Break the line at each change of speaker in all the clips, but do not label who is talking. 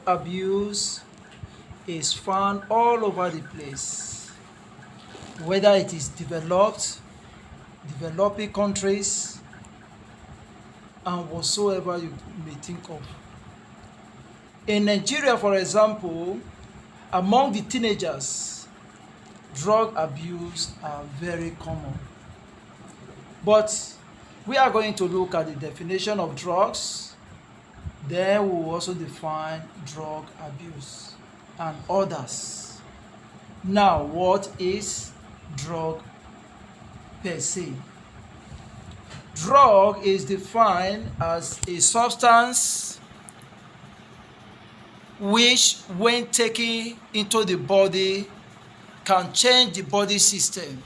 abuse is found all over the place, whether it is developing countries, and whatsoever you may think of. In Nigeria, for example, among the teenagers, drug abuse are very common. But we are going to look at the definition of drugs, then we will also define drug abuse and others. Now, what is drug per se? Drug is defined as a substance which, when taken into the body, can change the body system.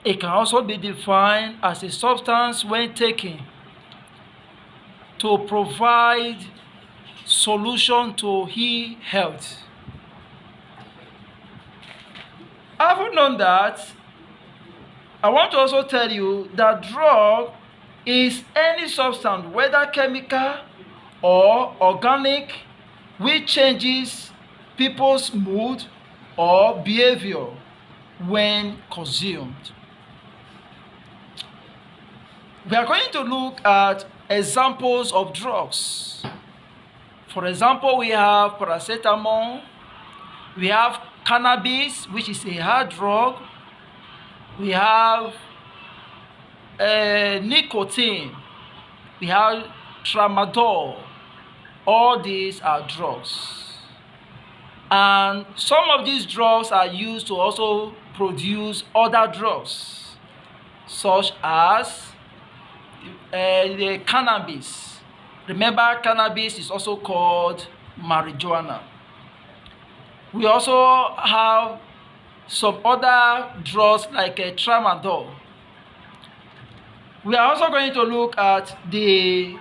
It can also be defined as a substance when taken to provide solution to health. Having known that, I want to also tell you that drug is any substance, whether chemical or organic, which changes people's mood or behavior when consumed. We are going to look at examples of drugs. For example, we have paracetamol, we have cannabis, which is a hard drug, we have nicotine, we have tramadol. All these are drugs. And some of these drugs are used to also produce other drugs, such as the cannabis. Remember, cannabis is also called marijuana. We also have some other drugs like tramadol. We are also going to look at the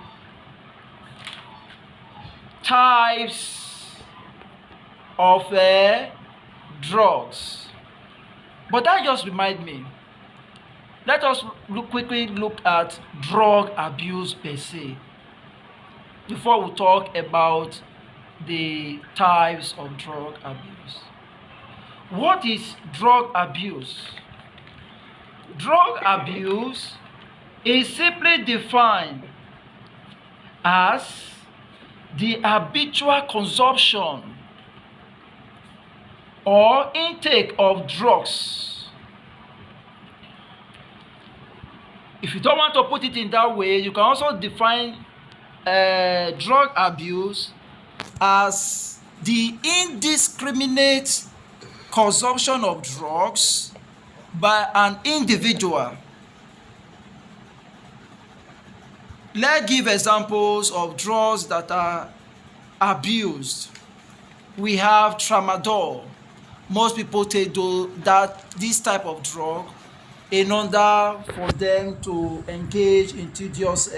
types of drugs. But that just reminds me, let us quickly look at drug abuse per se before we talk about the types of drug abuse. What is drug abuse? Drug abuse is simply defined as the habitual consumption or intake of drugs. If you don't want to put it in that way, you can also define drug abuse as the indiscriminate consumption of drugs by an individual. Let's give examples of drugs that are abused. We have tramadol. Most people take this type of drug in order for them to engage in tedious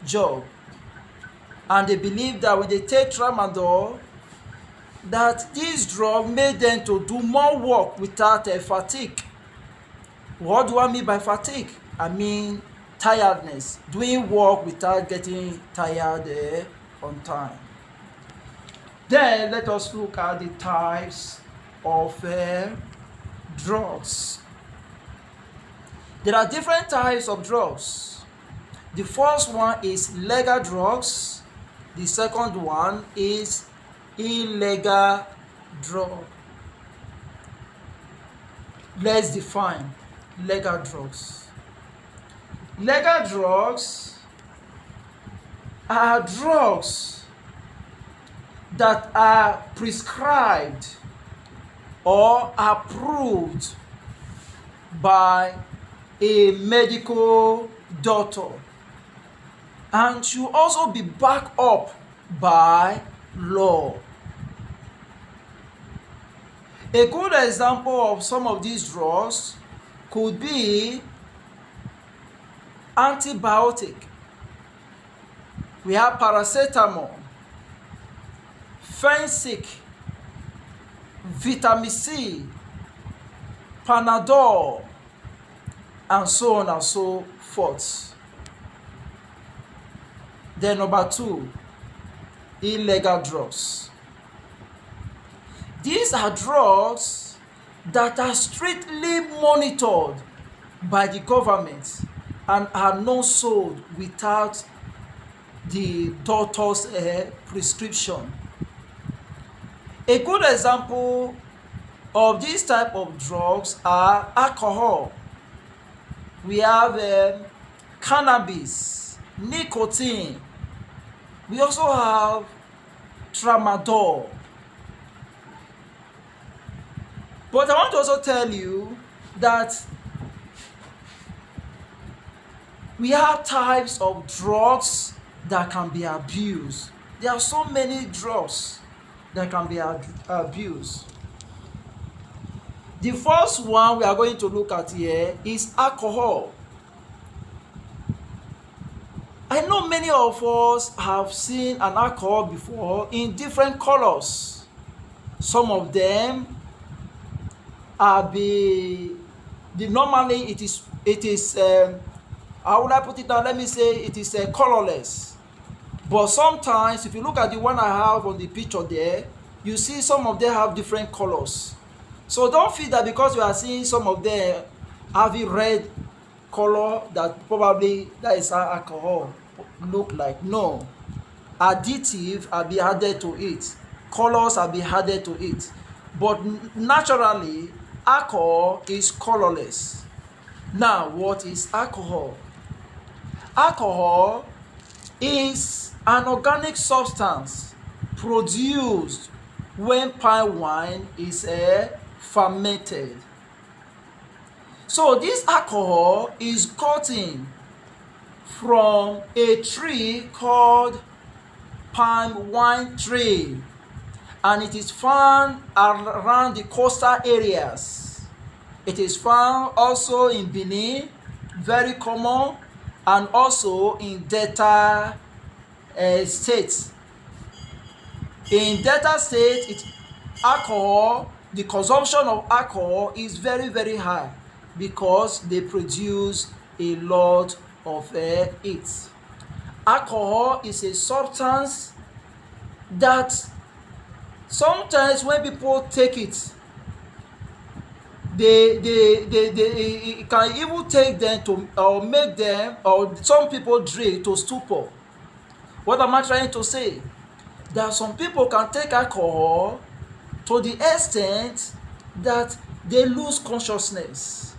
job. And they believe that when they take tramadol, that this drug made them to do more work without fatigue. What do I mean by fatigue? I mean tiredness, doing work without getting tired on time. Then let us look at the types of drugs. There are different types of drugs. The first one is legal drugs. The second one is illegal drug. Let's define legal drugs. Legal drugs are drugs that are prescribed or approved by a medical doctor and should also be backed up by law. A good example of some of these drugs could be antibiotic. We have paracetamol, Fensic, vitamin C, Panadol, and so on and so forth. Then number two, illegal drugs. These are drugs that are strictly monitored by the government and are not sold without the doctor's prescription. A good example of this type of drugs are alcohol. We have cannabis, nicotine. We also have tramadol. But I want to also tell you that we have types of drugs that can be abused. There are so many drugs that can be abused. The first one we are going to look at here is alcohol. I know many of us have seen an alcohol before in different colors. Some of them are normally it is how would I put it now? Let me say it is colorless. But sometimes if you look at the one I have on the picture there, you see some of them have different colors. So don't feel that because you are seeing some of them having red color that probably that is how alcohol look like. No. Additive are be added to it. Colors are be added to it. But naturally, alcohol is colorless. Now, what is alcohol? Alcohol is an organic substance produced when palm wine is fermented. So this alcohol is gotten from a tree called palm wine tree, and it is found around the coastal areas. It is found also in Benin, very common, and also in Delta states. In Delta state, the consumption of alcohol is very, very high because they produce a lot of it. Alcohol is a substance that sometimes when people take it, it can even take them to or make them or some people drink to stupor. What am I trying to say? That some people can take alcohol to the extent that they lose consciousness.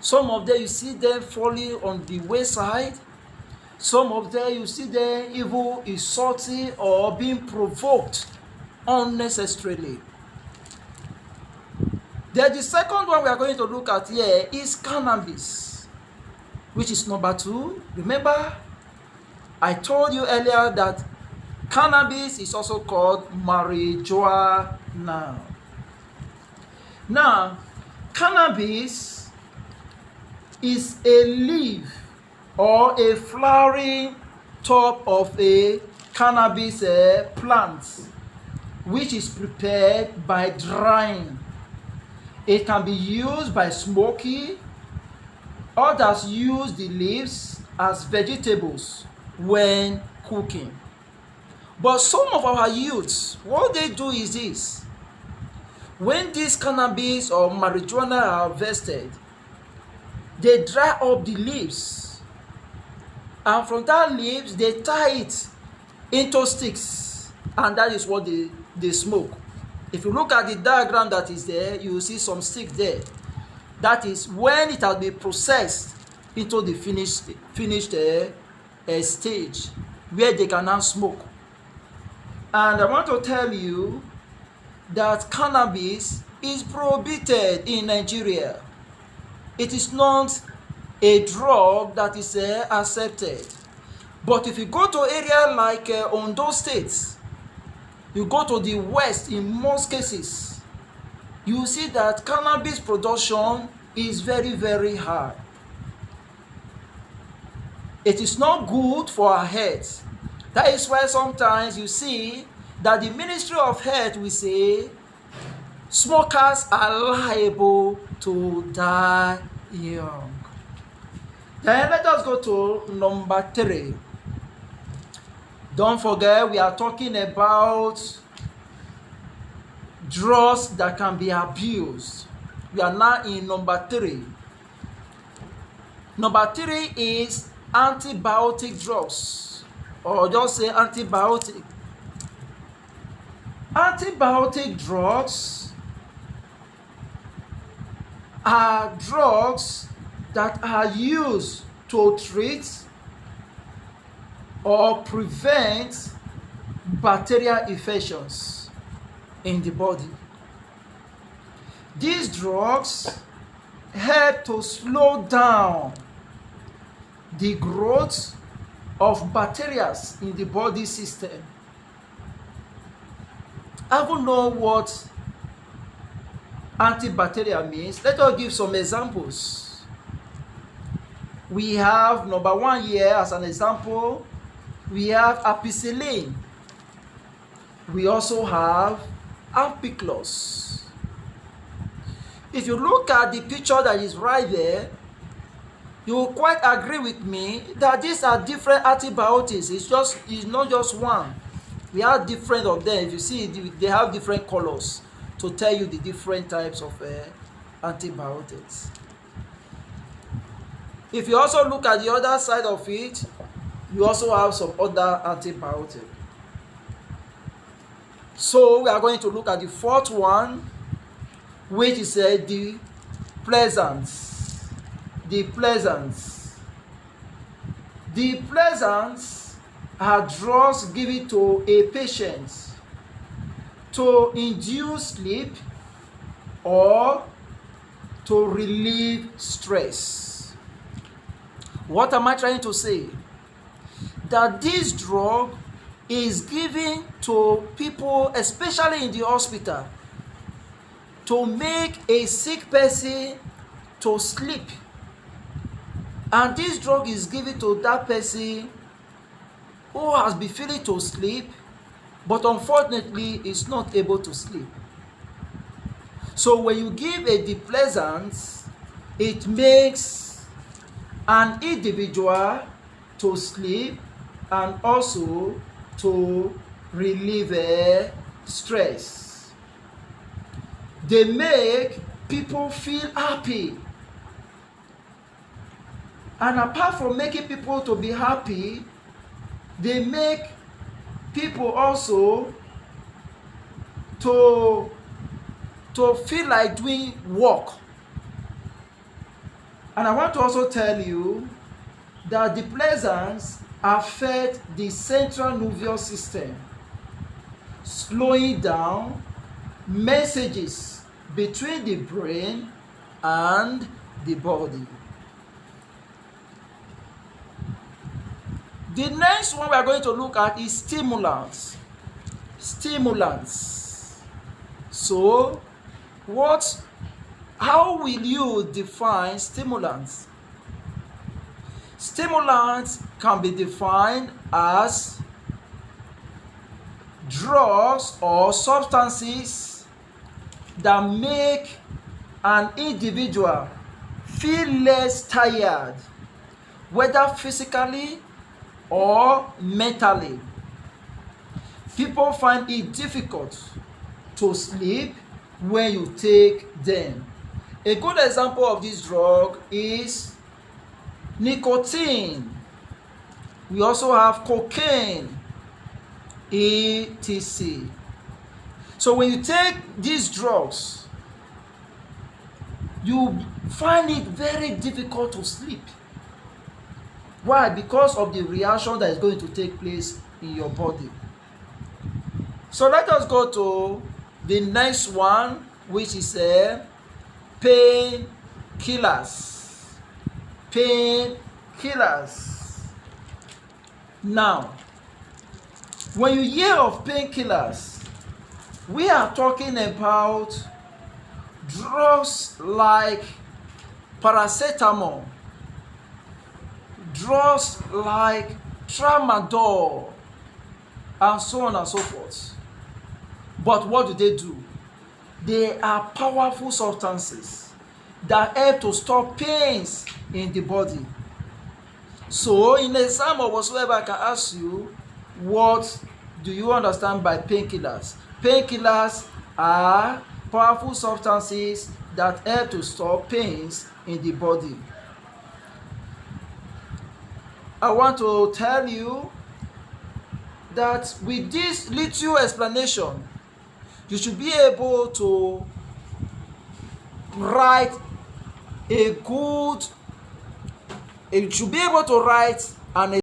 Some of them you see them falling on the wayside. Some of them you see them even insulting or being provoked unnecessarily. Then the second one we are going to look at here is cannabis, which is number 2. Remember, I told you earlier that cannabis is also called marijuana. Now, cannabis is a leaf or a flowering top of a cannabis plant, which is prepared by drying. It can be used by smoking. Others use the leaves as vegetables when cooking. But some of our youths, what they do is this. When this cannabis or marijuana are harvested, they dry up the leaves. And from that leaves, they tie it into sticks. And that is what they smoke. If you look at the diagram that is there, you will see some sticks there. That is when it has been processed into the finished stage where they can now smoke. And I want to tell you that cannabis is prohibited in Nigeria. It is not a drug that is accepted. But if you go to area like Ondo State, you go to the west, in most cases, you see that cannabis production is very, very high. It is not good for our health. That is why sometimes you see that the Ministry of Health will say smokers are liable to die young. Then let us go to number 3. Don't forget, we are talking about drugs that can be abused. We are now in number 3. Number 3 is antibiotic drugs, or just say antibiotic. Antibiotic drugs are drugs that are used to treat or prevent bacterial infections in the body. These drugs help to slow down the growth of bacteria in the body system. I don't know what antibacterial means. Let us give some examples. We have number 1 here as an example. We have ampicillin. We also have ampiclos. If you look at the picture that is right there, you will quite agree with me that these are different antibiotics. It's not just one. We have different of them. If you see, they have different colors to tell you the different types of antibiotics. If you also look at the other side of it, you also have some other antibiotics. So we are going to look at the 4th one, which is the pleasants. The pleasants. The pleasants are drugs given to a patient to induce sleep or to relieve stress. What am I trying to say? That this drug is given to people, especially in the hospital, to make a sick person to sleep. And this drug is given to that person who has been feeling to sleep, but unfortunately is not able to sleep. So when you give a depressant, it makes an individual to sleep and also to relieve stress. They make people feel happy. And apart from making people to be happy, they make people also to feel like doing work. And I want to also tell you that the pleasants affect the central nervous system, slowing down messages between the brain and the body. The next one we are going to look at is stimulants. Stimulants. So, how will you define stimulants? Stimulants can be defined as drugs or substances that make an individual feel less tired, whether physically or mentally. People find it difficult to sleep when you take them. A good example of this drug is nicotine. We also have cocaine, etc. So when you take these drugs, you find it very difficult to sleep. Why? Because of the reaction that is going to take place in your body. So let us go to the next one, which is painkillers. Painkillers. Now, when you hear of painkillers, we are talking about drugs like paracetamol, drugs like tramadol, and so on and so forth. But what do? They are powerful substances that help to stop pains in the body. So in exam or whatsoever, I can ask you, What do you understand by painkillers? Painkillers are powerful substances that help to stop pains in the body. I want to tell you that with this little explanation, you should be able to write a good, you should be able to write an